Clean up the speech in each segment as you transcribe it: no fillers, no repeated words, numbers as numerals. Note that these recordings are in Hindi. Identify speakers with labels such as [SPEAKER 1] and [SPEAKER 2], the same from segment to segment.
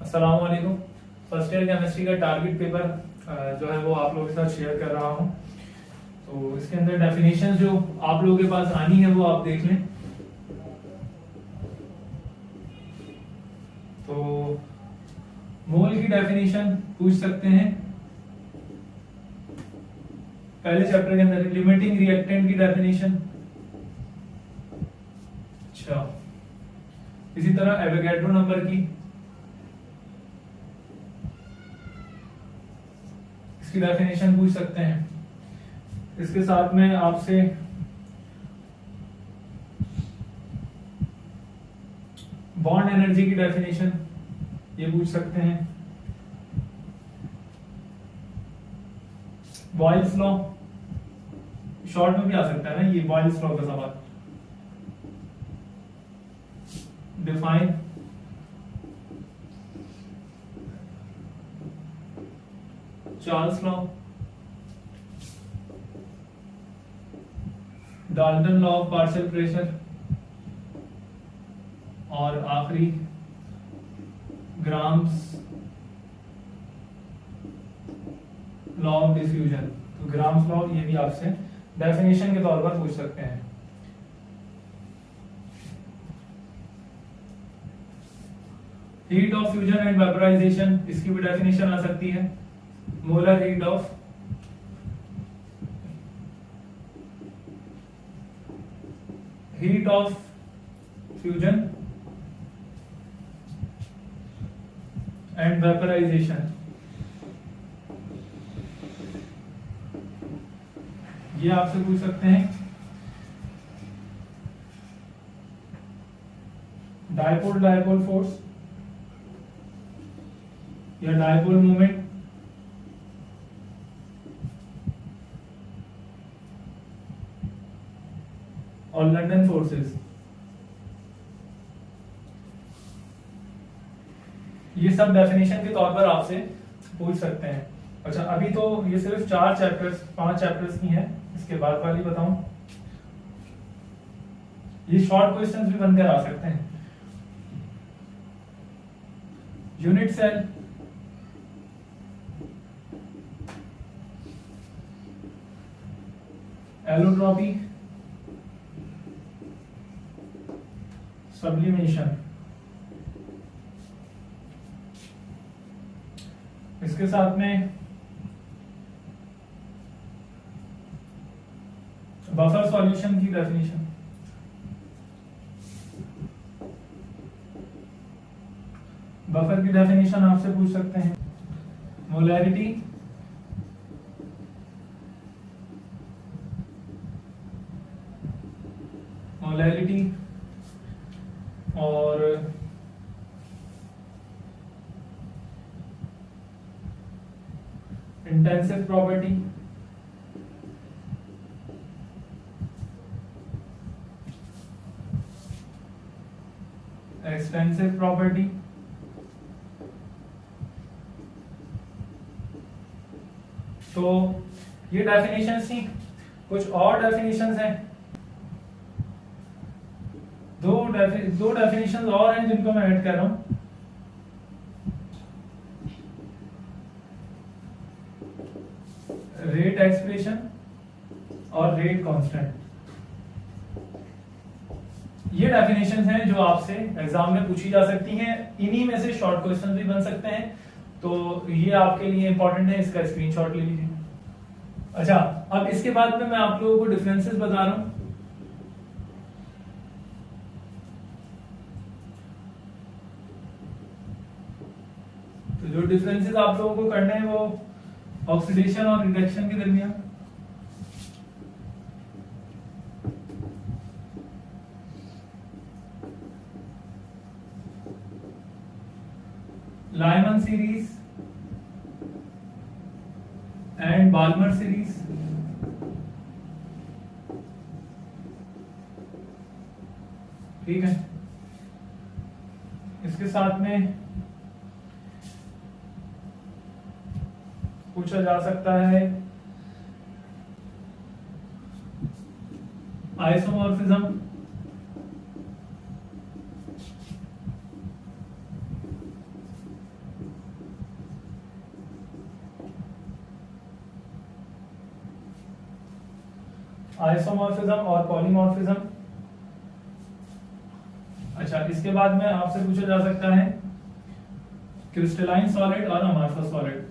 [SPEAKER 1] अस्सलाम वालेकुम। फर्स्ट ईयर केमिस्ट्री का टारगेट पेपर जो है वो आप लोगों के साथ शेयर कर रहा हूँ। तो इसके अंदर डेफिनेशन जो आप लोगों के पास आनी है वो आप देख लें। तो मोल की डेफिनेशन पूछ सकते हैं पहले चैप्टर के अंदर। लिमिटिंग रिएक्टेंट की डेफिनेशन, अच्छा इसी तरह एवोगैड्रो नंबर की, इसकी डेफिनेशन पूछ सकते हैं। इसके साथ में आपसे बॉन्ड एनर्जी की डेफिनेशन ये पूछ सकते हैं। बॉयल्स लॉ शॉर्ट में भी आ सकता है ना, ये बॉयल्स लॉ का सवाल। Define Charles law, Dalton law of partial pressure, और आखिरी ग्राम्स लॉ ऑफ डिफ्यूजन। तो ग्राम्स लॉ ये भी आपसे डेफिनेशन के तौर पर पूछ सकते हैं। Heat of fusion and vaporisation, इसकी भी डेफिनेशन आ सकती है। Molar heat of fusion and vaporisation, ये आपसे पूछ सकते हैं। डायपोल डायपोल फोर्स या डायपोल मोमेंट, और लंदन फोर्सेस, ये सब डेफिनेशन के तौर पर आपसे पूछ सकते हैं। अच्छा अभी तो ये सिर्फ 5 चैप्टर्स की हैं। इसके बाद वाली बताऊं, ये शॉर्ट क्वेश्चंस भी बनकर आ सकते हैं। यूनिट सेल, एलोट्रॉपी, सब्लिमेशन, इसके साथ में बफर सॉल्यूशन की डेफिनेशन, बफर की डेफिनेशन आपसे पूछ सकते हैं। मोलैरिटी, और इंटेंसिव प्रॉपर्टी, एक्सटेंसिव प्रॉपर्टी, तो ये डेफिनेशंस थी। कुछ और डेफिनेशंस हैं, दो डेफिनेशंस और हैं जिनको मैं ऐड कर रहा हूं। रेट एक्सप्रेशन और रेट कांस्टेंट, ये डेफिनेशंस हैं जो आपसे एग्जाम में पूछी जा सकती हैं। इन्हीं में से शॉर्ट क्वेश्चन भी बन सकते हैं, तो ये आपके लिए इंपॉर्टेंट है, इसका स्क्रीनशॉट ले लीजिए। अच्छा अब इसके बाद में मैं आप लोगों को डिफरेंसेस बता रहा हूं। तो जो डिफरेंसेस आप लोगों को करने हैं वो ऑक्सीडेशन और रिडक्शन के दरमियान, Lyman series and Balmer series, ठीक है। इसके साथ में पूछा जा सकता है आइसोमॉर्फिज्म, आइसोमॉर्फिज्म और पॉलीमॉर्फिज्म। अच्छा, इसके बाद में आपसे पूछा जा सकता है क्रिस्टलाइन सॉलिड और amorphous solid.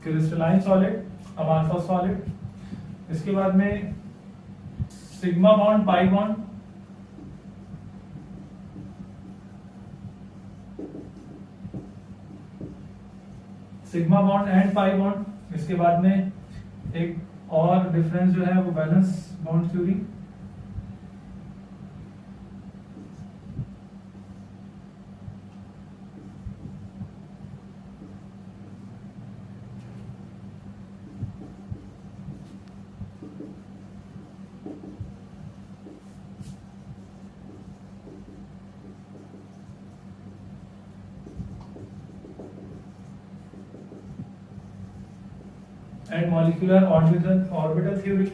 [SPEAKER 1] Crystalline solid, amorphous solid. इसके बाद में sigma bond, pi bond, sigma bond and pi bond. इसके बाद में एक और डिफरेंस जो है वो valence bond theory. And molecular orbital theory.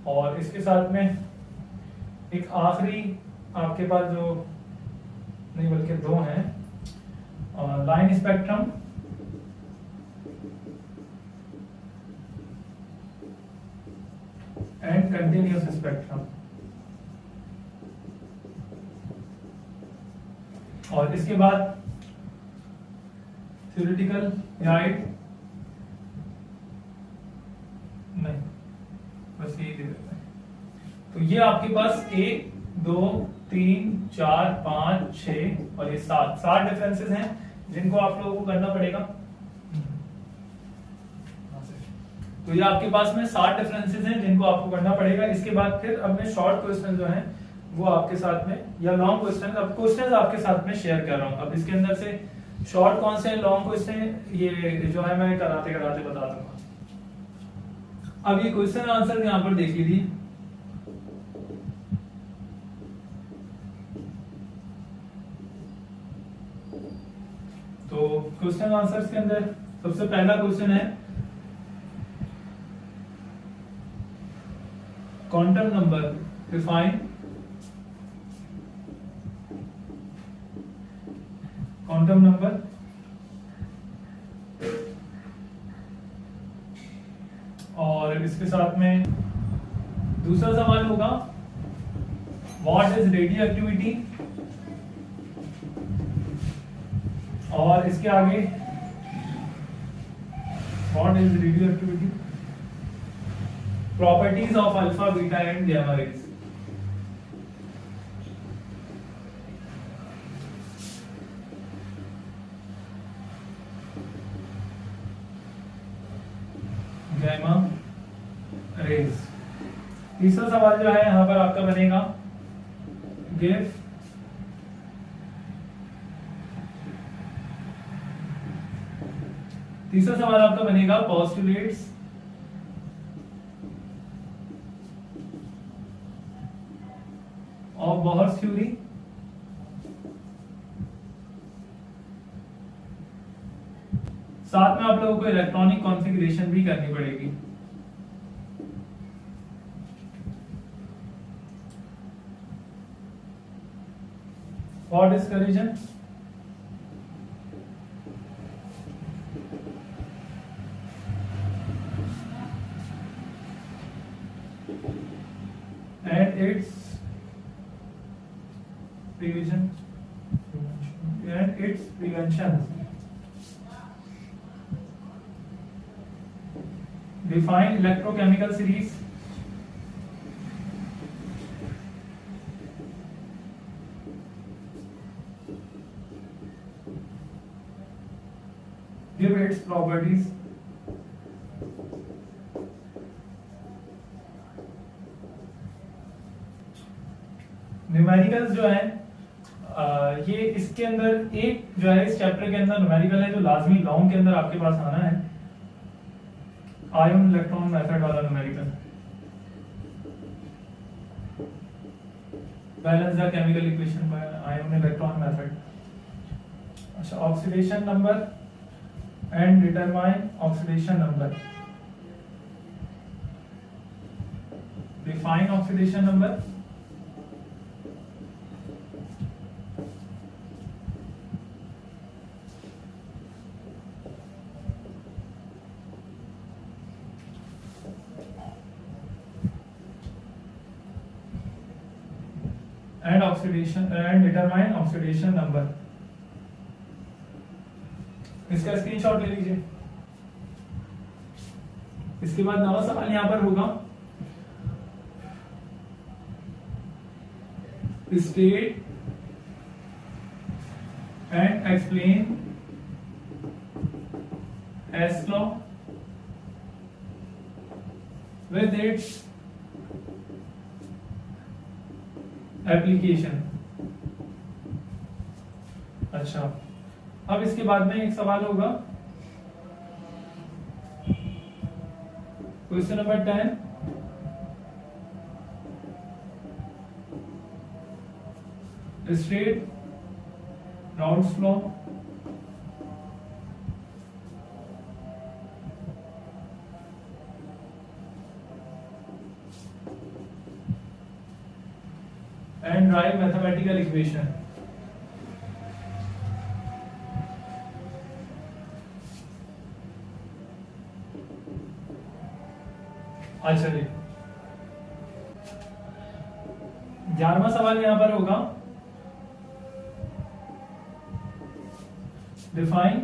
[SPEAKER 1] और इसके साथ में एक आखिरी आपके पास जो नहीं बल्कि दो हैं, line spectrum and continuous spectrum. और इसके बाद थ्योरेटिकल गाइड, नहीं बस यही दे देते हैं। तो ये आपके पास 1 2 3 4 5 6 और ये 7 डिफरेंसेस हैं जिनको आप लोगों को करना पड़ेगा। तो ये आपके पास में 7 डिफरेंसेस हैं जिनको आपको करना पड़ेगा। इसके बाद फिर अब मैं शॉर्ट क्वेश्चन जो हैं वो आपके साथ में, या लॉन्ग क्वेश्चन, अब क्वेश्चन आपके साथ में शेयर कर रहा हूं। अब इसके अंदर से शॉर्ट कौन से हैं, लॉन्ग क्वेश्चन ये जो है मैं कराते कराते बता दूंगा। अब ये क्वेश्चन आंसर यहां पर देख लीजिए। तो क्वेश्चन आंसर्स के अंदर सबसे पहला क्वेश्चन है quantum number define quantum number. और इसके साथ में दूसरा सवाल होगा व्हाट इज रेडियो एक्टिविटी। और इसके आगे what is radio activity, properties of alpha beta and gamma rays. Gamma rays. तीसरा सवाल जो है यहां पर आपका बनेगा गिव तीसरा सवाल आपका बनेगा पोस्टुलेट्स ऑफ बोहर्स थ्योरी। साथ में आप लोगों को इलेक्ट्रॉनिक कॉन्फ़िगरेशन भी करनी पड़ेगी। What is collision, and its prevention and its prevention. Define electrochemical series. Give its properties. Numericals जो है ये इसके अंदर एक जो है इस चैप्टर के अंदर न्यूमेरिकल है जो लाजमी लॉन्ग के अंदर आपके पास आना है, आयन इलेक्ट्रॉन मेथड वाला numerical. Balance the chemical equation by ion electron method. अच्छा, oxidation number and determine oxidation number. Define oxidation number and oxidation and determine oxidation number. इसका स्क्रीनशॉट ले लीजिए। इसके बाद नवा सवाल यहां पर होगा, state and explain Hess's law with its application। अच्छा, अब इसके बाद में एक सवाल होगा, question number 10, straight rounds law and write mathematical equation। अच्छा जी, 11वां सवाल यहां पर होगा, define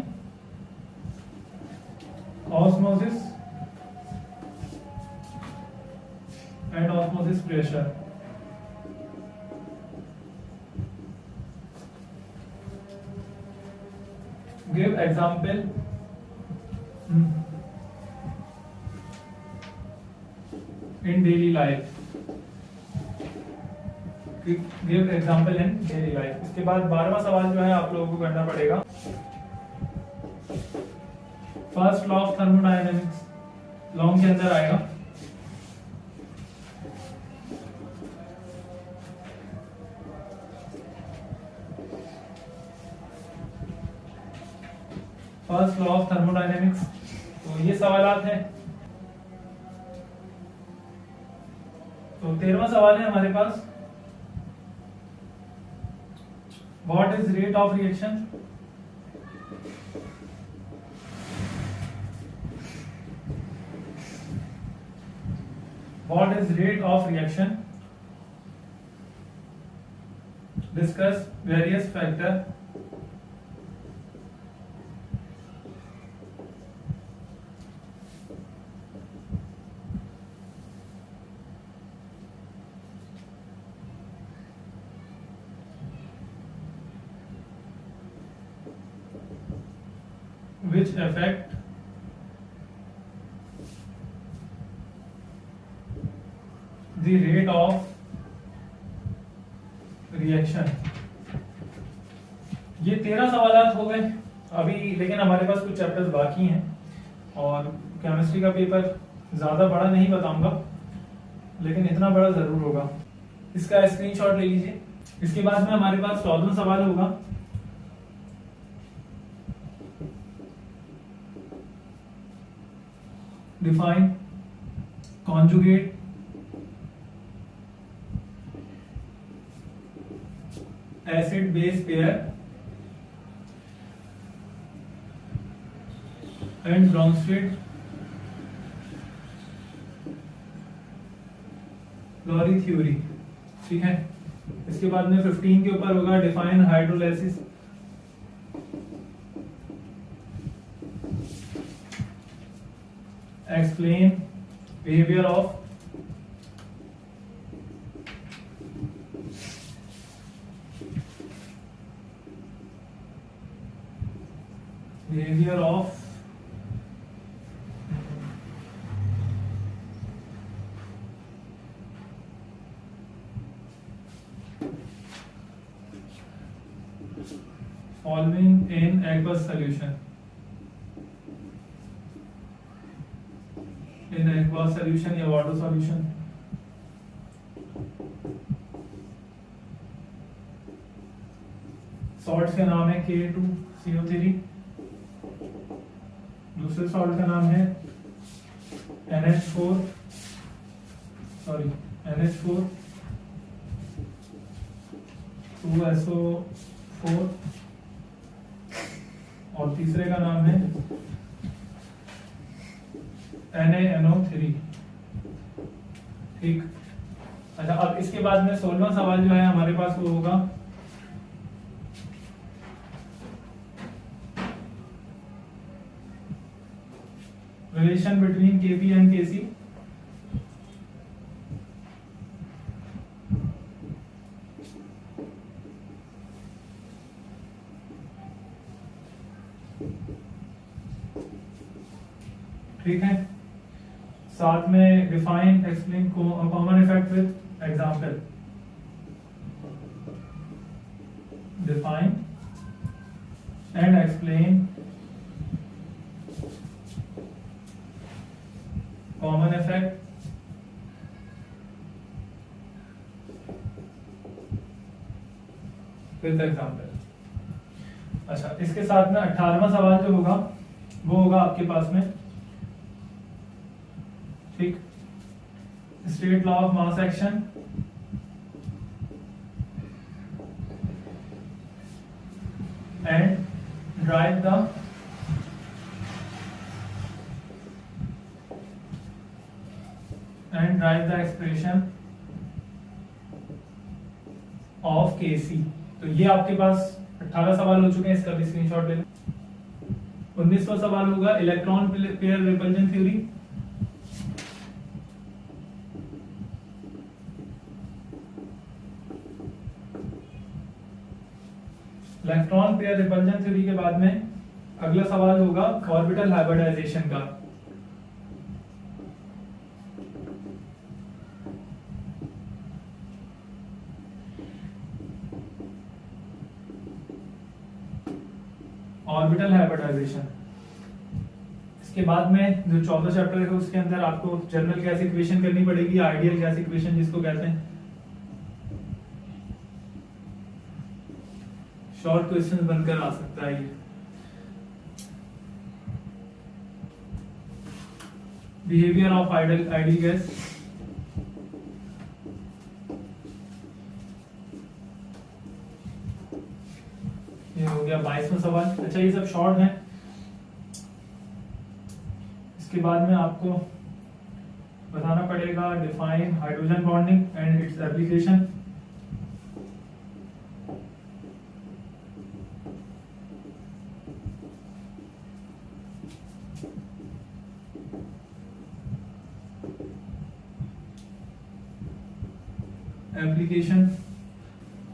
[SPEAKER 1] osmosis and osmosis pressure. Give example in daily life। Give example in daily life। इसके बाद 12वां सवाल जो है आप लोगों को करना पड़ेगा, first law of thermodynamics, long के अंदर आएगा। फर्स्ट लॉ ऑफ थर्मोडायनेमिक्स, तो ये सवालात हैं। तो 13वां सवाल है हमारे पास, what is rate of reaction. What is rate of reaction, discuss various factor. which affect the rate of reaction। ये 13 सवालात हो गए अभी, लेकिन हमारे पास कुछ चैप्टर्स बाकी हैं और केमिस्ट्री का पेपर ज्यादा बड़ा नहीं बताऊंगा, लेकिन इतना बड़ा जरूर होगा। इसका स्क्रीनशॉट ले लीजिए। इसके बाद में हमारे पास 14वां सवाल होगा, define conjugate acid base pair and Bronsted Lowry theory. ठीक है, इसके बाद में 15 के ऊपर होगा, define hydrolysis, explain behavior of following in aqueous solution। in aqueous solution या water solution। सॉल्ट का नाम है K2CO3, दूसरे सॉल्ट का नाम है NH4 2SO4 और तीसरे का नाम है NaNO3। ठीक, अच्छा, अब इसके बाद में 16वां सवाल जो है हमारे पास वो होगा रिलेशन बिटवीन केपी एंड केसी। ठीक है, साथ में define explain common effect with example. Define and explain common effect with example. अच्छा, इसके साथ में 18वां सवाल जो होगा वो होगा आपके पास में, ठीक, state law of mass action and drive the expression of Kc. तो ये आपके पास 18 सवाल हो चुके हैं, इसका भी स्क्रीनशॉट ले लें। 19वां सवाल होगा electron pair repulsion theory. Electron pair repulsion theory के बाद में अगला सवाल होगा ऑर्बिटल हाइब्रिडाइजेशन का। Orbital hybridisation. इसके बाद में जो 14 चैप्टर है उसके अंदर आपको जनरल गैस इक्वेशन करनी पड़ेगी, आइडियल गैस इक्वेशन जिसको कहते हैं। शॉर्ट क्वेश्चन बनकर आ सकता है ये। Behaviour of ideal gas. ये हो गया 22वां सवाल। अच्छा, ये सब शॉर्ट हैं। इसके बाद में आपको बताना पड़ेगा define hydrogen bonding and its application. Application,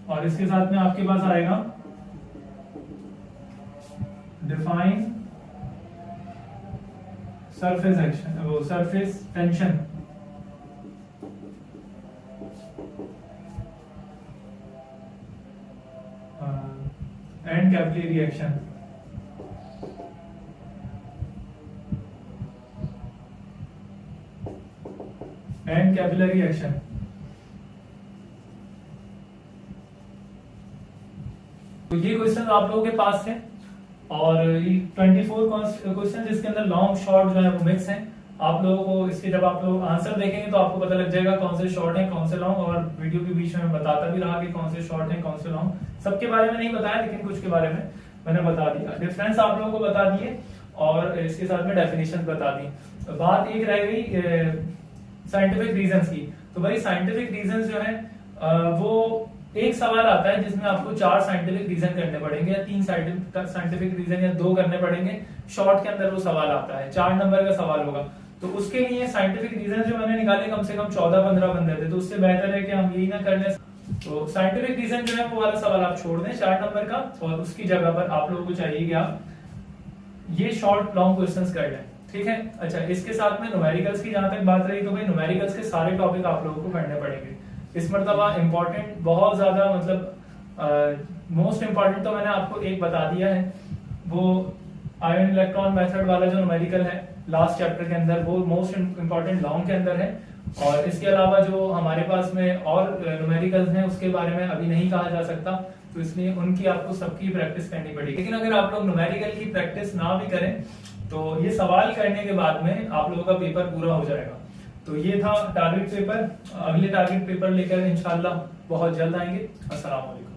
[SPEAKER 1] और इसके साथ में आपके पास आएगा डिफाइन सरफेस एक्शन, वो surface tension and capillary action. And capillary action. तो ये क्वेश्चन आप लोगों के पास है, और 24 क्वेश्चन जिसके अंदर लॉन्ग शॉर्ट जो है वो मिक्स हैं। आप लोगों को इसके जब आप लोग आंसर देखेंगे तो आपको पता लग जाएगा कौन से शॉर्ट हैं कौन से लॉन्ग, और वीडियो के बीच में मैं बताता भी रहा कि कौन से शॉर्ट हैं कौन से लॉन्ग। सबके बारे में नहीं बताया, लेकिन कुछ के बारे में मैंने बता दिया, डिफरेंस आप लोगों को बता दिए, और इसके साथ में डेफिनेशन बता दी। बात एक रह गई साइंटिफिक रीजंस की। तो भाई साइंटिफिक रीजंस जो है वो एक सवाल आता है जिसमें आपको 4 साइंटिफिक रीजन करने पड़ेंगे, या 3 साइंटिफिक रीजन या 2 करने पड़ेंगे। शॉर्ट के अंदर वो सवाल आता है, 4 नंबर का सवाल होगा। तो उसके लिए साइंटिफिक रीजन जो मैंने निकाले कम से कम 14-15 बन रहे थे, तो उससे बेहतर है कि हम यही ना करने। तो साइंटिफिक रीजन जो है वो वाला सवाल आप छोड़ दें 4 नंबर का, और उसकी जगह पर आप लोगों को चाहिए कि आप ये शॉर्ट लॉन्ग क्वेश्चंस कर लें, ठीक है। अच्छा, इसके साथ में न्यूमेरिकल्स की जहां तक बात रही, तो भाई न्यूमेरिकल्स के सारे टॉपिक आप लोगों को करने पड़ेंगे इस मरतबा। इंपॉर्टेंट बहुत ज्यादा, मतलब मोस्ट इंपॉर्टेंट तो मैंने आपको एक बता दिया है, वो आयन इलेक्ट्रॉन मेथड वाला जो न्यूमेरिकल है लास्ट चैप्टर के अंदर, वो मोस्ट इंपॉर्टेंट लॉन्ग के अंदर है। और इसके अलावा जो हमारे पास में और न्यूमेरिकल्स हैं उसके बारे में अभी नहीं कहा जा सकता, तो इसलिए उनकी आपको सबकी प्रैक्टिस करनी पड़ेगी। लेकिन अगर आप लोग न्यूमेरिकल की प्रैक्टिस ना भी करें तो ये सवाल करने के बाद में आप लोगों का पेपर पूरा हो जाएगा। तो ये था टारगेट पेपर। अगले टारगेट पेपर लेकर इंशाल्लाह बहुत जल्द आएंगे। अस्सलाम वालेकुम।